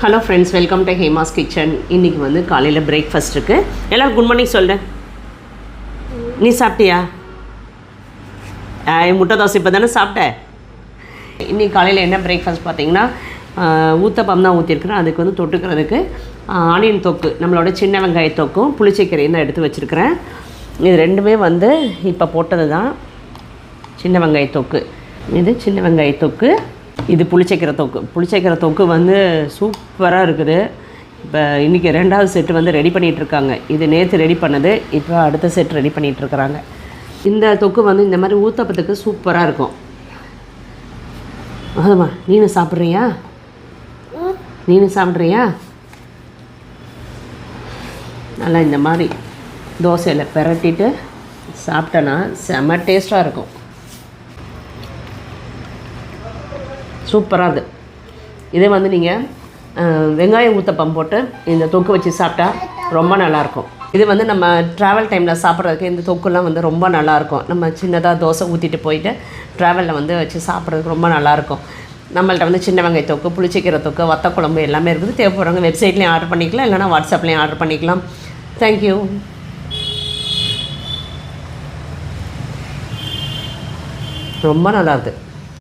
Hello friends, welcome to Hema's kitchen. இன்றைக்கி வந்து காலையில் பிரேக்ஃபாஸ்ட் இருக்குது. எல்லோரும் குட் மார்னிங் சொல்லு. நீ சாப்பிட்டியா? முட்டை தோசை இப்போ தானே சாப்பிட்டேன். இன்றைக்கி காலையில் என்ன பிரேக்ஃபாஸ்ட் பார்த்தீங்கன்னா, ஊத்தப்பம் தான் ஊற்றிருக்கிறேன். அதுக்கு வந்து தொட்டுக்கிறதுக்கு ஆனியன் தொக்கு, நம்மளோட சின்ன வெங்காய தொக்கும் புளிச்சக்கீரையும் தான் எடுத்து வச்சுருக்கிறேன். இது ரெண்டுமே வந்து இப்போ போட்டது தான். சின்ன வெங்காய தொக்கு, இது சின்ன வெங்காய தொக்கு, இது புளிச்சக்கீரை தொக்கு. புளிச்சக்கீரை தொக்கு வந்து சூப்பராக இருக்குது. இப்போ இன்றைக்கி 2வது செட்டு வந்து ரெடி பண்ணிகிட்ருக்காங்க. இது நேற்று ரெடி பண்ணது, இப்போ அடுத்த செட் ரெடி பண்ணிகிட்ருக்குறாங்க. இந்த தொக்கு வந்து இந்த மாதிரி ஊத்தப்பத்துக்கு சூப்பராக இருக்கும். அதுமா நீனு சாப்பிட்றியா? நல்லா இந்த மாதிரி தோசையில் பிரட்டிட்டு சாப்பிட்டோன்னா செம்ம டேஸ்ட்டாக இருக்கும். சூப்பராக இருக்குது. இதே வந்து நீங்கள் வெங்காய ஊத்தப்பம் போட்டு இந்த தொக்கு வச்சு சாப்பிட்டா ரொம்ப நல்லாயிருக்கும். இது வந்து நம்ம ட்ராவல் டைமில் சாப்பிட்றதுக்கு இந்த தொக்குலாம் வந்து ரொம்ப நல்லாயிருக்கும். நம்ம சின்னதாக தோசை ஊற்றிட்டு போயிட்டு ட்ராவலில் வந்து வச்சு சாப்பிட்றதுக்கு ரொம்ப நல்லாயிருக்கும். நம்மள்ட்ட வந்து சின்ன வெங்காய தொக்கு, புளிச்சக்கீரை தொக்கு, வத்த குழம்பு எல்லாமே இருக்குது. தேவைப்படுறவங்க வெப்சைட்லேயும் ஆர்டர் பண்ணிக்கலாம், இல்லைனா வாட்ஸ்அப்லேயும் ஆர்டர் பண்ணிக்கலாம். தேங்க்யூ. ரொம்ப நல்லாயிருக்குது.